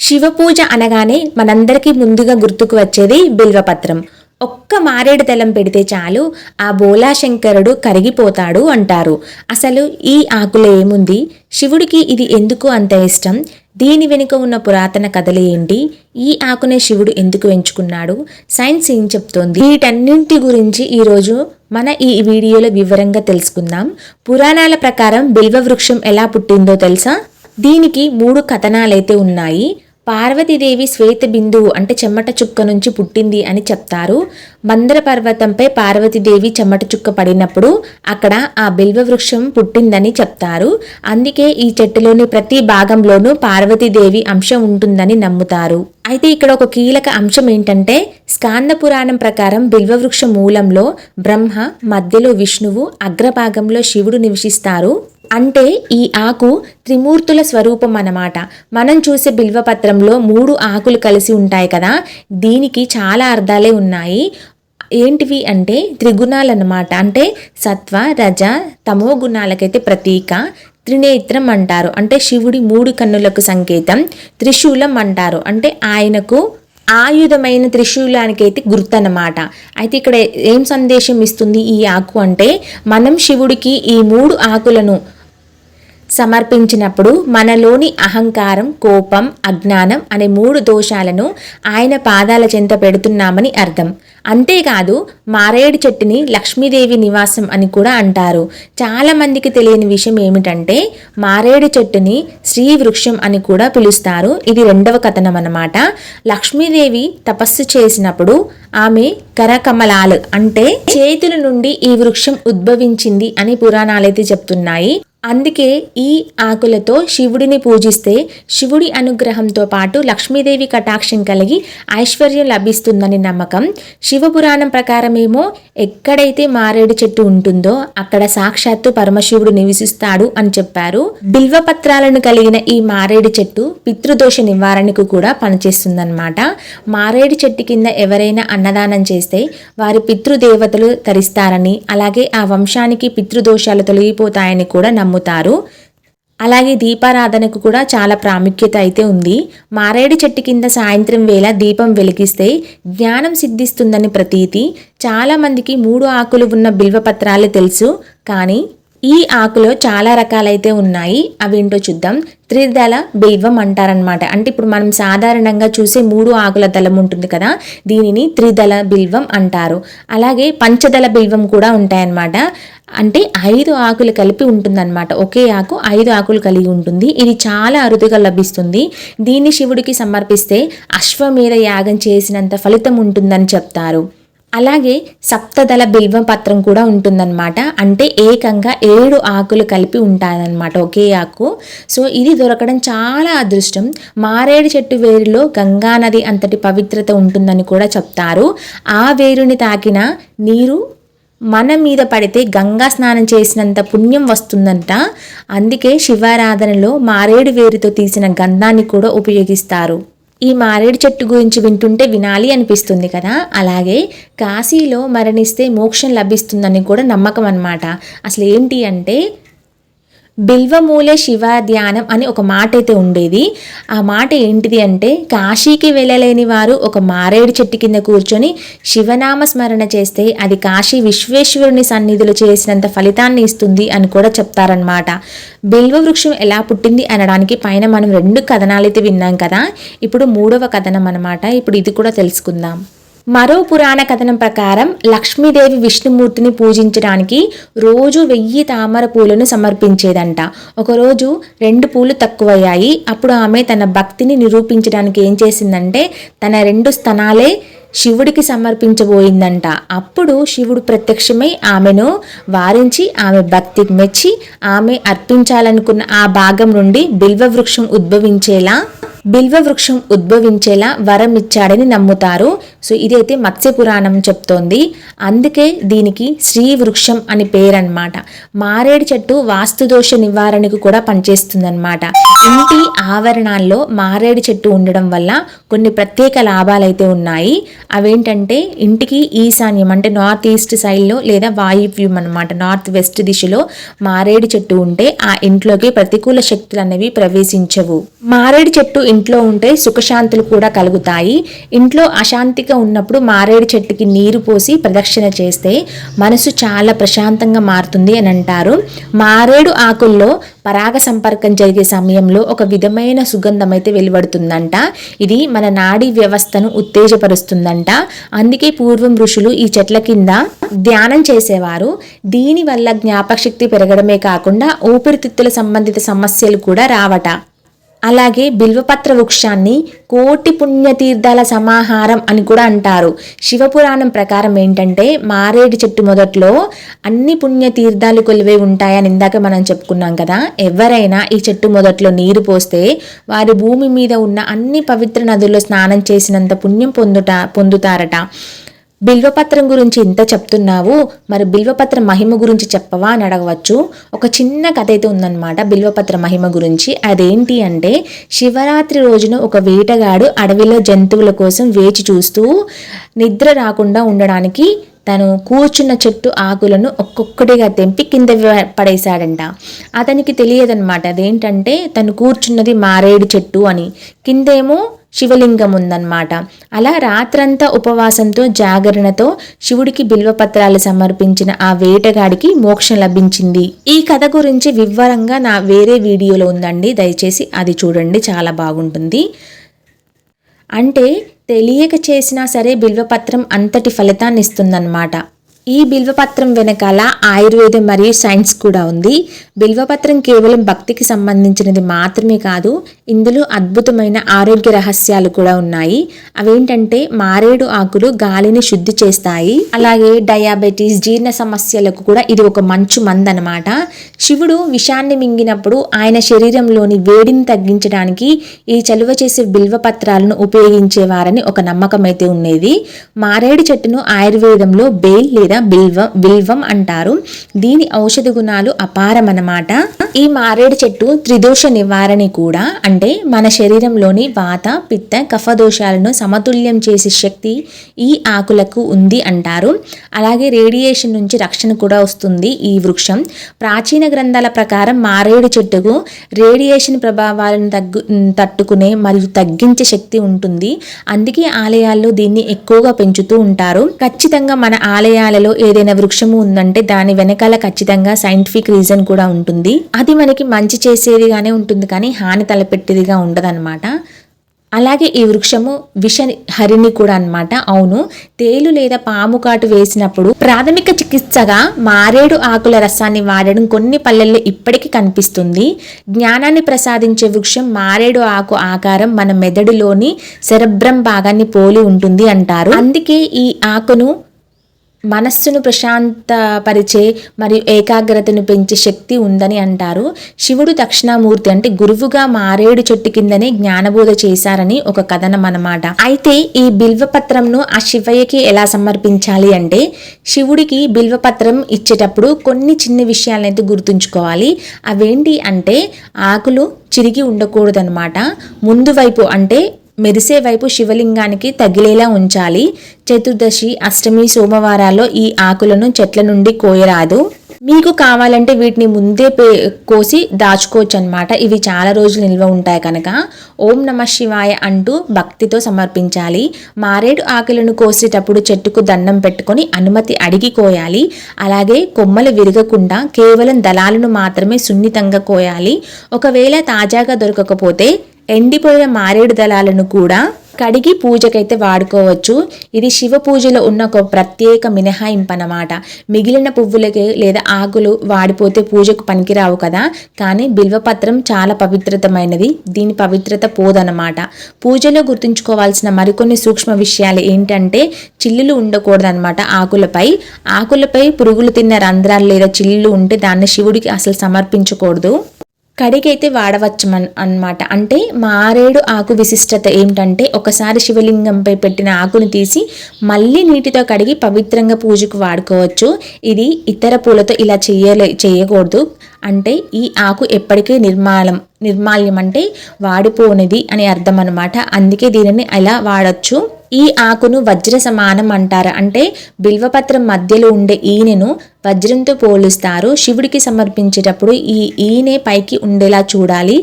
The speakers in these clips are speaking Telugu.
శివపూజ అనగానే మనందరికీ ముందుగా గుర్తుకు వచ్చేది బిల్వపత్రం. ఒక్క మారేడు దళం పెడితే చాలు ఆ బోలాశంకరుడు కరిగిపోతాడు అంటారు. అసలు ఈ ఆకులో ఏముంది? శివుడికి ఇది ఎందుకు అంత ఇష్టం? దీని వెనుక ఉన్న పురాతన కథలు ఏంటి? ఈ ఆకునే శివుడు ఎందుకు ఎంచుకున్నాడు? సైన్స్ ఏం చెప్తోంది? వీటన్నింటి గురించి ఈరోజు మన ఈ వీడియోలో వివరంగా తెలుసుకుందాం. పురాణాల ప్రకారం బిల్వ వృక్షం ఎలా పుట్టిందో తెలుసా? దీనికి 3 కథనాలైతే ఉన్నాయి. పార్వతీదేవి శ్వేత బిందువు అంటే చెమట చుక్క నుంచి పుట్టింది అని చెప్తారు. మందర పర్వతంపై పార్వతీదేవి చెమట చుక్క పడినప్పుడు అక్కడ ఆ బిల్వ వృక్షం పుట్టిందని చెప్తారు. అందుకే ఈ చెట్టులోని ప్రతి భాగంలోనూ పార్వతీదేవి అంశం ఉంటుందని నమ్ముతారు. అయితే ఇక్కడ ఒక కీలక అంశం ఏంటంటే, స్కాంద పురాణం ప్రకారం బిల్వవృక్ష మూలంలో బ్రహ్మ, మధ్యలో విష్ణువు, అగ్రభాగంలో శివుడు నివసిస్తారు. అంటే ఈ ఆకు త్రిమూర్తుల స్వరూపం అన్నమాట. మనం చూసే బిల్వపత్రంలో 3 ఆకులు కలిసి ఉంటాయి కదా, దీనికి చాలా అర్థాలే ఉన్నాయి. ఏంటివి అంటే త్రిగుణాలు అన్నమాట. అంటే సత్వ, రజ, తమో గుణాలకైతే ప్రతీక. త్రినేత్రం అంటారు, అంటే శివుడి 3 కన్నులకు సంకేతం. త్రిశూలం అంటారు, అంటే ఆయనకు ఆయుధమైన త్రిశూలానికైతే గుర్తన్నమాట. అయితే ఇక్కడ ఏం సందేశం ఇస్తుంది ఈ ఆకు అంటే, మనం శివుడికి ఈ 3 ఆకులను సమర్పించినప్పుడు మనలోని అహంకారం, కోపం, అజ్ఞానం అనే 3 దోషాలను ఆయన పాదాల చెంత పెడుతున్నామని అర్థం. అంతేకాదు మారేడు చెట్టుని లక్ష్మీదేవి నివాసం అని కూడా అంటారు. చాలా మందికి తెలియని విషయం ఏమిటంటే, మారేడు చెట్టుని శ్రీ వృక్షం అని కూడా పిలుస్తారు. ఇది 2వ కథనం అన్నమాట. లక్ష్మీదేవి తపస్సు చేసినప్పుడు ఆమె కరకమలాలు అంటే చేతుల నుండి ఈ వృక్షం ఉద్భవించింది అని పురాణాలైతే చెప్తున్నాయి. అందుకే ఈ ఆకులతో శివుడిని పూజిస్తే శివుడి అనుగ్రహంతో పాటు లక్ష్మీదేవి కటాక్షం కలిగి ఐశ్వర్యం లభిస్తుందని నమ్మకం. శివపురాణం ప్రకారమేమో ఎక్కడైతే మారేడు చెట్టు ఉంటుందో అక్కడ సాక్షాత్తు పరమశివుడు నివసిస్తాడు అని చెప్పారు. బిల్వపత్రాలను కలిగిన ఈ మారేడు చెట్టు పితృదోష నివారణకు కూడా పనిచేస్తుందన్నమాట. మారేడు చెట్టు కింద ఎవరైనా అన్నదానం చేస్తే వారి పితృదేవతలు తరిస్తారని, అలాగే ఆ వంశానికి పితృదోషాలు తొలగిపోతాయని కూడా నమ్ముతారు. అలాగే దీపారాధనకు కూడా చాలా ప్రాముఖ్యత అయితే ఉంది. మారేడు చెట్టు కింద సాయంత్రం వేళ దీపం వెలిగిస్తే జ్ఞానం సిద్ధిస్తుందని ప్రతీతి. చాలా మందికి 3 ఆకులు ఉన్న బిల్వపత్రాలు తెలుసు, కానీ ఈ ఆకులో చాలా రకాలైతే ఉన్నాయి. అవేంటో చూద్దాం. త్రిదళ బిల్వం అంటారనమాట. అంటే ఇప్పుడు మనం సాధారణంగా చూసే 3 ఆకుల దళం ఉంటుంది కదా, దీనిని త్రిదళ బిల్వం అంటారు. అలాగే పంచదళ బిల్వం కూడా ఉంటాయన్నమాట. అంటే 5 ఆకులు కలిపి ఉంటుందన్నమాట. ఒకే ఆకు 5 ఆకులు కలిగి ఉంటుంది. ఇది చాలా అరుదుగా లభిస్తుంది. దీన్ని శివుడికి సమర్పిస్తే అశ్వమేధ యాగం చేసినంత ఫలితం ఉంటుందని చెప్తారు. అలాగే సప్తదళ బిల్వ పత్రం కూడా ఉంటుందన్నమాట. అంటే ఏకంగా 7 ఆకులు కలిపి ఉంటాయన్నమాట ఒకే ఆకు. సో ఇది దొరకడం చాలా అదృష్టం. మారేడు చెట్టు వేరులో గంగానది అంతటి పవిత్రత ఉంటుందని కూడా చెప్తారు. ఆ వేరుని తాకిన నీరు మన మీద పడితే గంగా స్నానం చేసినంత పుణ్యం వస్తుందంట. అందుకే శివారాధనలో మారేడు వేరుతో తీసిన గంధాన్ని కూడా ఉపయోగిస్తారు. ఈ మారేడు చెట్టు గురించి వింటుంటే వినాలి అనిపిస్తుంది కదా. అలాగే కాశీలో మరణిస్తే మోక్షం లభిస్తుందని కూడా నమ్మకం అన్నమాట. అసలు ఏంటి అంటే, బిల్వమూలే శివ ధ్యానం అని ఒక మాట అయితే ఉండేది. ఆ మాట ఏంటిది అంటే, కాశీకి వెళ్ళలేని వారు ఒక మారేడు చెట్టు కింద కూర్చొని శివనామ స్మరణ చేస్తే అది కాశీ విశ్వేశ్వరుని సన్నిధిలో చేసినంత ఫలితాన్ని ఇస్తుంది అని కూడా చెప్తారనమాట. బిల్వ వృక్షం ఎలా పుట్టింది అనడానికి పైన మనం 2 కథనాలు అయితే విన్నాం కదా. ఇప్పుడు 3వ కథనం అనమాట. ఇప్పుడు ఇది కూడా తెలుసుకుందాం. మరో పురాణ కథనం ప్రకారం లక్ష్మీదేవి విష్ణుమూర్తిని పూజించడానికి రోజు 1000 తామర పూలను సమర్పించేదంట. ఒకరోజు 2 పూలు తక్కువయ్యాయి. అప్పుడు ఆమె తన భక్తిని నిరూపించడానికి ఏం చేసిందంటే, తన 2 స్తనాలే శివుడికి సమర్పించబోయిందంట. అప్పుడు శివుడు ప్రత్యక్షమై ఆమెను వారించి ఆమె భక్తికి మెచ్చి ఆమె అర్పించాలనుకున్న ఆ భాగం నుండి బిల్వ వృక్షం ఉద్భవించేలా వరం ఇచ్చాడని నమ్ముతారు. సో ఇదైతే మత్స్య పురాణం చెప్తోంది. అందుకే దీనికి శ్రీ వృక్షం అని పేరన్నమాట. మారేడు చెట్టు వాస్తుదోష నివారణకు కూడా పనిచేస్తుందన్నమాట. ఇంటి ఆవరణాల్లో మారేడు చెట్టు ఉండడం వల్ల కొన్ని ప్రత్యేక లాభాలైతే ఉన్నాయి. అవేంటంటే, ఇంటికి ఈశాన్యం అంటే నార్త్ ఈస్ట్ సైడ్లో లేదా వాయువ్యం అన్నమాట, నార్త్ వెస్ట్ దిశలో మారేడు చెట్టు ఉంటే ఆ ఇంట్లోకి ప్రతికూల శక్తులు అనేవి ప్రవేశించవు. మారేడు చెట్టు ఇంట్లో ఉంటే సుఖశాంతులు కూడా కలుగుతాయి. ఇంట్లో అశాంతిగా ఉన్నప్పుడు మారేడు చెట్టుకి నీరు పోసి ప్రదక్షిణ చేస్తే మనసు చాలా ప్రశాంతంగా మారుతుంది అని అంటారు. మారేడు ఆకుల్లో పరాగ సంపర్కం జరిగే సమయంలో ఒక విధమైన సుగంధం అయితే వెలువడుతుందంట. ఇది మన నాడీ వ్యవస్థను ఉత్తేజపరుస్తుందంట. అందుకే పూర్వం ఋషులు ఈ చెట్ల కింద ధ్యానం చేసేవారు. దీనివల్ల జ్ఞాపకశక్తి పెరగడమే కాకుండా ఊపిరితిత్తుల సంబంధిత సమస్యలు కూడా రావట. అలాగే బిల్వపత్ర వృక్షాన్ని కోటి పుణ్యతీర్థాల సమాహారం అని కూడా అంటారు. శివపురాణం ప్రకారం ఏంటంటే మారేడు చెట్టు మొదట్లో అన్ని పుణ్యతీర్థాలు కొలువై ఉంటాయని ఇందాక మనం చెప్పుకున్నాం కదా. ఎవరైనా ఈ చెట్టు మొదట్లో నీరు పోస్తే వారి భూమి మీద ఉన్న అన్ని పవిత్ర నదుల్లో స్నానం చేసినంత పుణ్యం పొందుతారట. బిల్వపత్రం గురించి ఇంత చెప్తున్నావు, మరి బిల్వపత్ర మహిమ గురించి చెప్పవా అని అడగవచ్చు. ఒక చిన్న కథ అయితే ఉందన్నమాట బిల్వపత్ర మహిమ గురించి. అదేంటి అంటే, శివరాత్రి రోజున ఒక వేటగాడు అడవిలో జంతువుల కోసం వేచి చూస్తూ నిద్ర రాకుండా ఉండడానికి తను కూర్చున్న చెట్టు ఆకులను ఒక్కొక్కటిగా తెంపి కింద పడేశాడంట. అతనికి తెలియదన్నమాట అదేంటంటే తను కూర్చున్నది మారేడు చెట్టు అని. కిందేమో శివలింగం ఉందన్నమాట. అలా రాత్రంతా ఉపవాసంతో జాగరణతో శివుడికి బిల్వపత్రాలు సమర్పించిన ఆ వేటగాడికి మోక్షం లభించింది. ఈ కథ గురించి వివరంగా నా వేరే వీడియోలో ఉందండి, దయచేసి అది చూడండి, చాలా బాగుంటుంది. అంటే తెలియక చేసినా సరే బిల్వపత్రం అంతటి ఫలితాన్ని ఇస్తుందన్నమాట. ఈ బిల్వపత్రం వెనకాల ఆయుర్వేదం మరియు సైన్స్ కూడా ఉంది. బిల్వపత్రం కేవలం భక్తికి సంబంధించినది మాత్రమే కాదు, ఇందులో అద్భుతమైన ఆరోగ్య రహస్యాలు కూడా ఉన్నాయి. అవేంటంటే మారేడు ఆకులు గాలిని శుద్ధి చేస్తాయి. అలాగే డయాబెటీస్, జీర్ణ సమస్యలకు కూడా ఇది ఒక మంచు మందనమాట. శివుడు విషాన్ని మింగినప్పుడు ఆయన శరీరంలోని వేడిని తగ్గించడానికి ఈ చలువ చేసే బిల్వపత్రాలను ఉపయోగించేవారని ఒక నమ్మకం అయితే ఉండేది. మారేడు చెట్టును ఆయుర్వేదంలో బేల్ లేదా బిల్వం అంటారు. దీని ఔషధ గుణాలు అపారమన్నమాట. ఈ మారేడు చెట్టు త్రిదోష నివారణ కూడా, అంటే మన శరీరంలోని వాత, పిత్త, కఫ దోషాలను సమతుల్యం చేసే శక్తి ఈ ఆకులకు ఉంది అంటారు. అలాగే రేడియేషన్ నుంచి రక్షణ కూడా వస్తుంది ఈ వృక్షం. ప్రాచీన గ్రంథాల ప్రకారం మారేడు చెట్టుకు రేడియేషన్ ప్రభావాలను తట్టుకునే మరియు తగ్గించే శక్తి ఉంటుంది. అందుకే ఆలయాల్లో దీన్ని ఎక్కువగా పెంచుతూ ఉంటారు. ఖచ్చితంగా మన ఆలయాలలో ఏదైనా వృక్షము ఉందంటే దాని వెనకాల ఖచ్చితంగా సైంటిఫిక్ రీజన్ కూడా ఉంటుంది. అది మనకి మంచి చేసేదిగానే ఉంటుంది, కానీ హాని తలపెట్టేదిగా ఉండదన్నమాట. అలాగే ఈ వృక్షము విష హరిణి కూడా అన్నమాట. అవును, తేలు లేదా పాము కాటు వేసినప్పుడు ప్రాథమిక చికిత్సగా మారేడు ఆకుల రసాన్ని వాడడం కొన్ని పల్లెల్లో ఇప్పటికీ కనిపిస్తుంది. జ్ఞానాన్ని ప్రసాదించే వృక్షం మారేడు ఆకు ఆకారం మన మెదడులోని సెరెబ్రమ్ భాగాన్ని పోలి ఉంటుంది అంటారు. అందుకే ఈ ఆకును మనస్సును ప్రశాంతపరిచే మరియు ఏకాగ్రతను పెంచే శక్తి ఉందని అంటారు. శివుడు దక్షిణామూర్తి అంటే గురువుగా మారేడు చెట్టు కిందనే జ్ఞానబోధ చేశారని ఒక కథనం అన్నమాట. అయితే ఈ బిల్వపత్రంను ఆ శివయ్యకి ఎలా సమర్పించాలి అంటే, శివుడికి బిల్వపత్రం ఇచ్చేటప్పుడు కొన్ని చిన్న విషయాలనైతే గుర్తుంచుకోవాలి. అవేంటి అంటే, ఆకులు చిరిగి ఉండకూడదన్నమాట. ముందు వైపు అంటే మెరిసే వైపు శివలింగానికి తగిలేలా ఉంచాలి. చతుర్దశి, అష్టమి, సోమవారాల్లో ఈ ఆకులను చెట్ల నుండి కోయరాదు. మీకు కావాలంటే వీటిని ముందే కోసి దాచుకోవచ్చు అనమాట. ఇవి చాలా రోజులు నిల్వ ఉంటాయి కనుక. ఓం నమః శివాయ అంటూ భక్తితో సమర్పించాలి. మారేడు ఆకులను కోసేటప్పుడు చెట్టుకు దండం పెట్టుకొని అనుమతి అడిగి కోయాలి. అలాగే కొమ్మలు విరగకుండా కేవలం దళాలను మాత్రమే సున్నితంగా కోయాలి. ఒకవేళ తాజాగా దొరకకపోతే ఎండిపోయిన మారేడు దళాలను కూడా కడిగి పూజకైతే వాడుకోవచ్చు. ఇది శివ పూజలో ఉన్న ఒక ప్రత్యేక మినహాయింపు అన్నమాట. మిగిలిన పువ్వులకి లేదా ఆకులు వాడిపోతే పూజకు పనికిరావు కదా, కానీ బిల్వపత్రం చాలా పవిత్రతమైనది. దీని పవిత్రత పోదన్నమాట. పూజలో గుర్తుంచుకోవాల్సిన మరికొన్ని సూక్ష్మ విషయాలు ఏంటంటే, చిల్లులు ఉండకూడదన్నమాట ఆకులపై పురుగులు తిన్న రంధ్రాలు లేదా చిల్లులు ఉంటే దాన్ని శివుడికి అసలు సమర్పించకూడదు. కడిగైతే వాడవచ్చు అన్నమాట. అంటే మారేడు ఆకు విశిష్టత ఏమిటంటే, ఒకసారి శివలింగంపై పెట్టిన ఆకును తీసి మళ్ళీ నీటితో కడిగి పవిత్రంగా పూజకు వాడుకోవచ్చు. ఇది ఇతర పూలతో ఇలా చేయకూడదు. అంటే ఈ ఆకు ఎప్పటికీ నిర్మాల్యం అంటే వాడిపోనిది అని అర్థం అన్నమాట. అందుకే దీనిని అలా వాడచ్చు. ఈ ఆకును వజ్ర సమానం అంటారు. అంటే బిల్వపత్రం మధ్యలో ఉండే ఈనెను వజ్రంతో పోలుస్తారు. శివుడికి సమర్పించేటప్పుడు ఈ ఈనె పైకి ఉండేలా చూడాలి.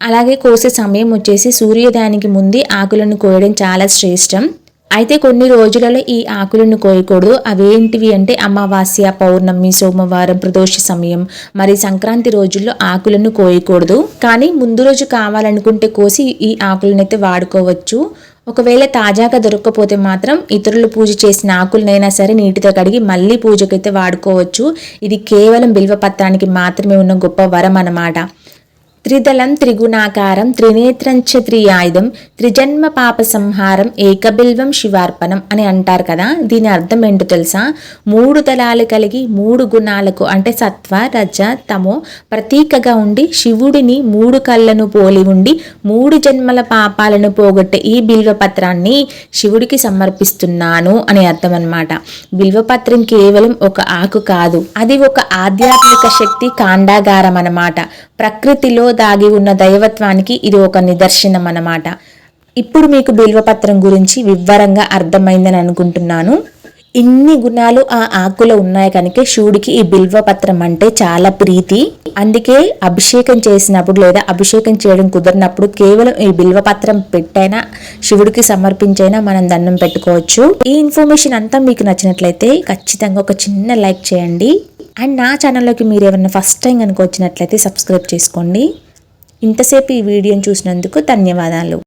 అలాగే కోసే సమయం వచ్చేసి సూర్యోదయానికి ముందే ఆకులను కోయడం చాలా శ్రేష్టం. అయితే కొన్ని రోజులలో ఈ ఆకులను కోయకూడదు. అవేంటివి అంటే అమావాస్య, పౌర్ణమి, సోమవారం, ప్రదోష సమయం, మరి సంక్రాంతి రోజుల్లో ఆకులను కోయకూడదు. కానీ ముందు రోజు కావాలనుకుంటే కోసి ఈ ఆకులను అయితే వాడుకోవచ్చు. ఒకవేళ తాజాగా దొరకకపోతే మాత్రం ఇతరులు పూజ చేసిన ఆకులనైనా సరే నీటితో కడిగి మళ్ళీ పూజకైతే వాడుకోవచ్చు. ఇది కేవలం బిల్వపత్రానికి మాత్రమే ఉన్న గొప్ప వరం అన్నమాట. త్రిదళం త్రిగుణాకారం త్రినేత్రంచ త్రియాయుధం త్రిజన్మ పాప సంహారం ఏకబిల్వం శివార్పణం అని అంటారు కదా. దీని అర్థం ఏంటో తెలుసా? 3 దళాలు కలిగి 3 గుణాలకు అంటే సత్వ, రజ, తమో ప్రతీకగా ఉండి శివుడిని 3 కళ్ళను పోలి ఉండి 3 జన్మల పాపాలను పోగొట్టే ఈ బిల్వపత్రాన్ని శివుడికి సమర్పిస్తున్నాను అని అర్థం అన్నమాట. బిల్వపత్రం కేవలం ఒక ఆకు కాదు, అది ఒక ఆధ్యాత్మిక శక్తి కాండాగారం అన్నమాట. ప్రకృతిలో దాగి ఉన్న దైవత్వానికి ఇది ఒక నిదర్శనం అన్నమాట. ఇప్పుడు మీకు బిల్వపత్రం గురించి వివరంగా అర్థమైందని అనుకుంటున్నాను. ఇన్ని గుణాలు ఆ ఆకులో ఉన్నాయి కనుక శివుడికి ఈ బిల్వపత్రం అంటే చాలా ప్రీతి. అందుకే అభిషేకం చేసినప్పుడు లేదా అభిషేకం చేయడం కుదరినప్పుడు కేవలం ఈ బిల్వపత్రం పెట్టైనా శివుడికి సమర్పించైనా మనం దండం పెట్టుకోవచ్చు. ఈ ఇన్ఫర్మేషన్ అంతా మీకు నచ్చినట్లయితే ఖచ్చితంగా ఒక చిన్న లైక్ చేయండి. అండ్ నా ఛానల్లోకి మీరు ఏమైనా ఫస్ట్ టైం కనుక వచ్చినట్లయితే సబ్స్క్రైబ్ చేసుకోండి. ఇంతసేపు ఈ వీడియోని చూసినందుకు ధన్యవాదాలు.